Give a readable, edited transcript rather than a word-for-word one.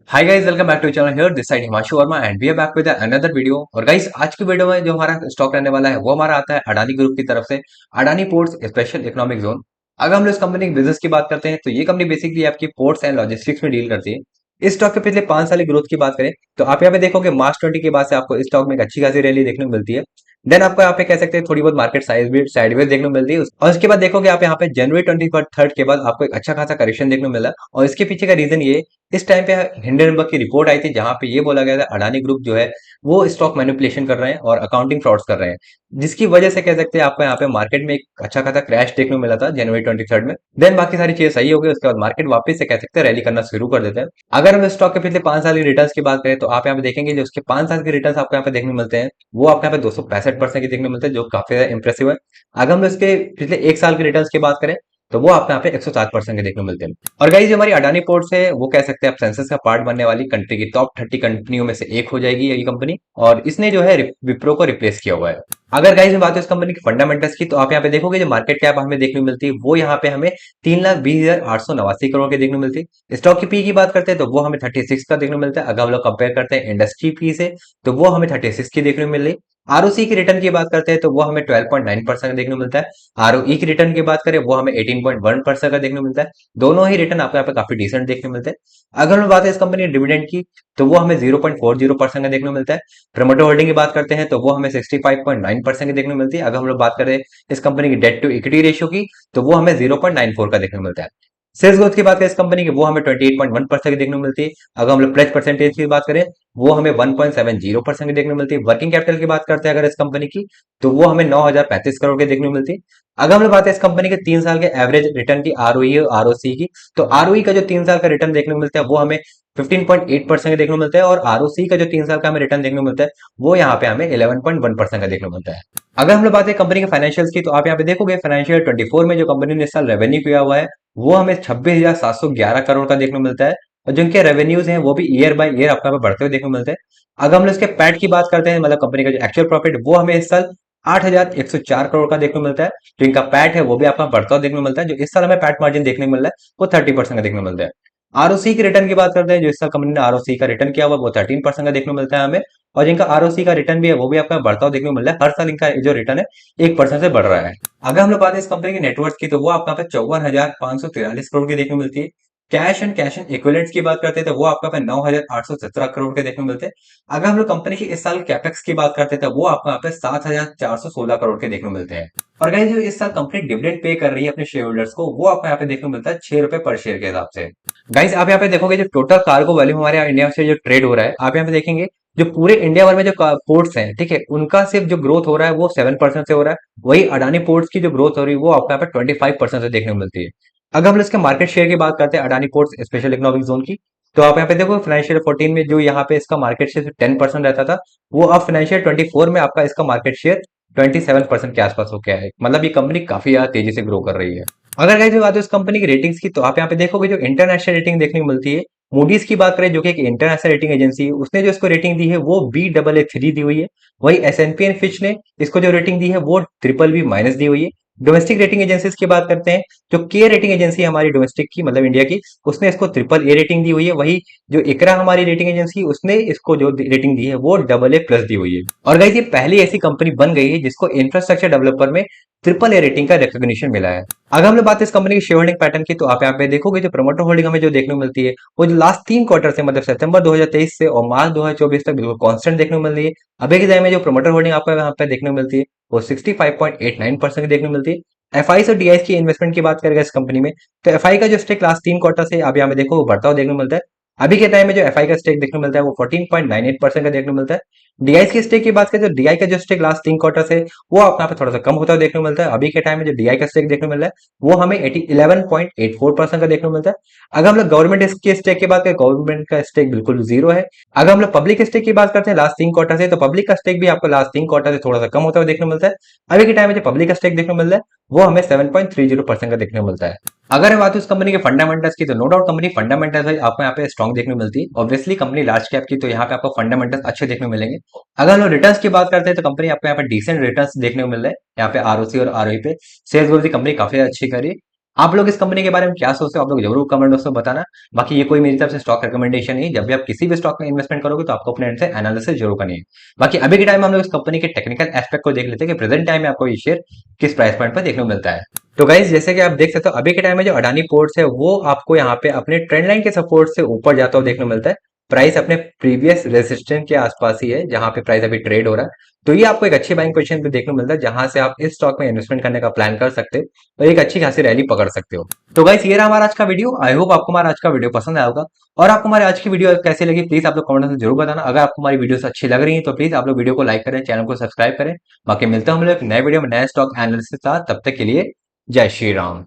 Hi guys, welcome back to channel. Here this side Himanshu Verma and we are back with another video. और guys, आज की video में जो हमारा स्टॉक रहने वाला है वो हमारा आता है अडानी ग्रुप की तरफ से। Adani ports special economic zone. अगर हम लोग इस कंपनी की बिजनेस की बात करते हैं तो ये कंपनी बेसिकली आपकी पोर्ट्स एंड लॉजिस्टिक्स में डील करती है। इस स्टॉक के पिछले 5 साल की ग्रोथ की बात करें तो आप यहाँ पे देखोगे मार्च 20 के बाद से आपको इस स्टॉक में एक अच्छी खासी रैली देखने को मिलती है। देन आपको यहाँ पे कह सकते हैं थोड़ी बहुत मार्केट साइडवेज देखने को मिलती है, और उसके बाद देखोगे आप यहाँ पे जनवरी 23 के बाद आपको एक अच्छा खासा करेक्शन देखने को मिला। और इसके पीछे का रीजन ये, इस टाइम पे हिंडनबर्ग की रिपोर्ट आई थी जहां पे ये बोला गया था अडानी ग्रुप जो है वो स्टॉक मैनिपुलेशन कर रहे हैं और अकाउंटिंग फ्रॉड्स कर रहे हैं, जिसकी वजह से कह सकते हैं आपको यहाँ पे मार्केट में एक अच्छा खासा क्रैश देखने को मिला था जनवरी 23 में। देन बाकी सारी चीजें सही हो गई, उसके बाद मार्केट वापस से कह सकते हैं रैली करना शुरू कर देते हैं। अगर हम स्टॉक के पिछले 5 साल की रिटर्न की बात करें तो आप यहाँ पे देखेंगे जो उसके 5 साल के रिटर्न आपको यहाँ पे देखने को मिलते हैं वो आपको यहाँ पे 265% के देखने को मिलते हैं, जो काफी ज्यादा इंप्रेसिव है। अगर हम इसके पिछले 1 साल के रिटर्न की बात करें तो वो आपको यहाँ पे 107% के देखने को मिलते हैं। और गाइस, जो हमारी अडानी पोर्ट्स है वो कह सकते हैं आप सेंसस का पार्ट बनने वाली कंट्री की टॉप 30 कंपनियों में से एक हो जाएगी ये कंपनी। और इसने जो है विप्रो को रिप्लेस किया हुआ है। अगर गाइस मैं बात करूं इस कंपनी की फंडामेंटल्स की तो आप यहाँ पे देखोगे जो मार्केट कैप हमें देखने को मिलती है वो यहाँ पे हमें 3,20,889 के देखने को मिलती है। स्टॉक की पी की बात करते हैं तो वो हमें 36 का देखने को मिलता है। अगर हम लोग कंपेयर करते हैं इंडस्ट्री पी से तो वो हमें 36 की देखने को मिल रही। आरओसी की रिटर्न की बात करते हैं तो वो हमें 12.9% देखने को मिलता है। आरओई की रिटर्न की बात करें वो हमें 18.1% का देखने को मिलता है। दोनों ही रिटर्न आपको यहाँ पे काफी डिसेंट देखने को मिलते हैं। अगर हम बात है इस कंपनी के डिविडेंड की तो वो हमें 0.40% का देखने को मिलता है। प्रमोटर होल्डिंग की बात करते हैं तो वो हमें 65.9% की देखने को मिलती है। अगर हम लोग बात करें इस कंपनी की डेट टू इक्विटी रेशियो की तो वो हमें 0.94 का देखने को मिलता है। सेल्स ग्रोथ की बात करें इस कंपनी की वो हमें 28.1% की देखने को मिलती है। अगर हम लोग प्लेज परसेंटेज की बात करें वो हमें 1.70% की देखने को मिलती है। वर्किंग कैपिटल की बात करते हैं अगर इस कंपनी की तो वो हमें 9,035 करोड़ की देखने को मिलती है। अगर हम लोग बात है इस कंपनी के 3 साल के एवरेज रिटर्न की, आरओई और आरओसी की, तो आरओई का जो 3 साल का रिटर्न देखने को मिलता है वो हमें 15.8% का देखने को मिलता है। और आरओसी का जो 3 साल का हमें रिटर्न देखने को मिलता है वो यहाँ पे हमें 11.1% का देखने को मिलता है। अगर हम लोग बात करें कंपनी के फाइनेंशियल्स की तो आप यहाँ पे देखोगे फाइनेंशियल 24 में जो कंपनी ने इस साल रेवेन्यू किया हुआ है वो हमें 26,711 करोड़ का देखने को मिलता है। और जिनके रेवेन्यूज हैं वो भी ईयर बाय ईयर आपको यहाँ पे बढ़ते हुए देखने को मिलते हैं। अगर हम लोग इसके पैट की बात करते हैं, मतलब कंपनी का जो एक्चुअल प्रॉफिट वो हमें इस साल 8,104 करोड़ का देखने को मिलता है। जो इनका पैट है वो भी आपका बढ़ता हुआ देखने को मिलता है। जो इस साल हमें पैट मार्जिन देखने को मिल रहा है वो 30% का देखने को मिलता है। आरओसी की रिटर्न की बात करते हैं, जो इस साल कंपनी ने आरओसी का रिटर्न किया हुआ वो 13% का देखने को मिलता है हमें। और जिनका आरओसी का रिटर्न भी है वो भी आपका बढ़ता हुआ देखने को मिल रहा है। हर साल इनका जो रिटर्न है 1% से बढ़ रहा है। अगर हम लोग बात है इस कंपनी की नेटवर्थ की तो वो आपका पे 54,543 करोड़ की देखने को मिलती है। Cash and cash and equivalents की बात करते हैं तो वो आपका पे 9,817 करोड़ के देखने को मिलते हैं। अगर हम लोग कंपनी की इस साल कैपेक्स की बात करते हैं तो वो आपको यहाँ पे 7,416 करोड़ के देखने को मिलते हैं। और गाइस, जो इस साल कंपनी डिविडेंड पे कर रही है अपने शेयर होल्डर्स को वो आपको यहाँ पे देखने को मिलता है 6 रुपए पर शेयर के हिसाब से। गाइस, आप यहाँ पे देखोगे जो टोटल कार्गो वैल्यू हमारे यहाँ इंडिया से जो ट्रेड हो रहा है, आप यहाँ पे देखेंगे जो पूरे इंडिया भर में जो पोर्ट्स हैं, ठीक है, उनका सिर्फ जो ग्रोथ हो रहा है वो 7% से हो रहा है। वही अडानी पोर्ट्स की जो ग्रोथ हो रही है वो आपको यहाँ पे 25% से देखने को मिलती है। अगर हम लोग इसके मार्केट शेयर की बात करते हैं Adani ports special economic zone की, तो आप यहाँ पे देखो फाइनेंशियल 14 में जो यहाँ पे इसका मार्केट शेयर 10% रहता था वो अब फाइनेंशियल 24 में आपका इसका मार्केट शेयर 27% के आसपास हो गया है। मतलब ये कंपनी काफी ज्यादा तेजी से ग्रो कर रही है। अगर गाइस बात हो इस कंपनी की रेटिंग्स की तो आप यहाँ पे देखोगे जो इंटरनेशनल रेटिंग देखने को मिलती है। मूडीज की बात करें जो कि एक इंटरनेशनल रेटिंग एजेंसी है, उसने जो इसको रेटिंग दी है वो Baa3 दी हुई है। वही S&P एंड फिच ने इसको जो रेटिंग दी है वो BBB- दी हुई है। डोमेस्टिक रेटिंग एजेंसीज की बात करते हैं, जो के रेटिंग एजेंसी है हमारी डोमेस्टिक की, मतलब इंडिया की, उसने इसको AAA रेटिंग दी हुई है। वही जो इकरा हमारी रेटिंग एजेंसी उसने इसको जो रेटिंग दी है वो AA+ दी हुई है। और गाइस, ये पहली ऐसी कंपनी बन गई है जिसको इंफ्रास्ट्रक्चर डेवलपर में AAA रेटिंग का रिकॉग्निशन मिला है। अगर हम लोग बात इस कंपनी की शेयर होल्डिंग पैटर्न की तो आप यहाँ पे देखोगे जो प्रमोटर होल्डिंग हमें जो देखने को मिलती है वो जो लास्ट 3 क्वार्टर से, मतलब सितंबर 2023 से और मार्च 2024 तक बिल्कुल कांस्टेंट देखने को मिल रही है। अभी के टाइम में जो प्रमोटर होल्डिंग आपको यहाँ पे देखने को मिलती है वो 65.89% की देखने को मिलती है। एफआई और डीआई की इन्वेस्टमेंट की बात करेगा इस कंपनी में तो एफआई का जो स्टेक लास्ट 3 क्वार्टर से आप यहाँ पे देखो वो बढ़ता हुआ देखने को मिलता है। अभी के टाइम में जो एफआई का स्टेक देखने को मिलता है वो 14.98% का देखने को मिलता है। डीआई की स्टेक की बात करें तो डीआई का जो स्टेक लास्ट 3 क्वार्टर से वो आपको यहाँ पे थोड़ा सा कम होता हुआ देखने को मिलता है। अभी के टाइम में जो डीआई का स्टेक देखने को मिल रहा है वो हमें 11.84% का देखने को मिलता है। अगर हम लोग गवर्नमेंट के स्टेक की बात करें, गवर्नमेंट का स्टेक बिल्कुल जीरो है। अगर हम लोग पब्लिक स्टेक की बात करते हैं लास्ट 3 क्वार्टर से, तो पब्लिक का स्टेक भी आपको लास्ट 3 क्वार्टर से थोड़ा सा कम होता हुआ देखने को मिलता है। अभी के टाइम में जो पब्लिक का स्टेक देखने को मिल रहा है वो हमें 7.30% का देखने को मिलता है। अगर हम बात करें इस कंपनी के फंडामेंटल्स की तो नो डाउट कंपनी फंडामेंटल्स आपको यहाँ पे स्ट्रॉन्ग देखने को मिलती है। ऑब्वियसली कंपनी लार्ज कैप की तो यहाँ पे आपको फंडामेंटल्स अच्छे देखने को मिलेंगे। अगर हम लोग रिटर्न्स की बात करते हैं तो कंपनी आपको यहाँ पे डिसेंट रिटर्न्स देखने को मिल रहा है। यहाँ पे आरओसी और आरओई पे सेल्स ग्रोथ की कंपनी काफी अच्छी करी। आप लोग इस कंपनी के बारे में क्या सोचते हो, आप लोग जरूर कमेंट बॉक्स में बताना। बाकी ये कोई मेरी तरफ से स्टॉक रिकमेंडेशन नहीं है, जब भी आप किसी भी स्टॉक में इन्वेस्टमेंट करोगे तो आपको अपने एंड से एनालिसिस जरूर करनी है। बाकी अभी के टाइम में हम लोग इस कंपनी के टेक्निकल एस्पेक्ट को देख लेते हैं कि प्रेजेंट टाइम में आपको ये शेयर किस प्राइस पॉइंट पर देखने को मिलता है। तो गाइज जैसे कि आप देख सकते हो अभी के टाइम में जो अडानी पोर्ट्स है वो आपको यहाँ पे अपने ट्रेंड लाइन के सपोर्ट से ऊपर जाता हुआ देखने को मिलता है। प्राइस अपने प्रीवियस रेजिस्टेंस के आसपास ही है जहां पे प्राइस अभी ट्रेड हो रहा है। तो ये आपको एक अच्छी बाइंग पोजीशन पे देखने को मिलता है जहां से आप इस स्टॉक में इन्वेस्टमेंट करने का प्लान कर सकते हो और एक अच्छी खासी रैली पकड़ सकते हो। तो गाइस ये रहा हमारा आज का वीडियो। आई होप आपको हमारा आज का वीडियो पसंद आया होगा। और आपको हमारी आज की वीडियो कैसी लगी प्लीज आप लोग कमेंट में जरूर बताना। अगर आपको हमारी वीडियोस अच्छी लग रही है तो प्लीज आप लोग वीडियो को लाइक करें, चैनल को सब्सक्राइब करें। बाकी मिलते हैं हम लोग एक नए वीडियो में नए स्टॉक एनालिसिस के साथ, तब तक के लिए जय श्री राम।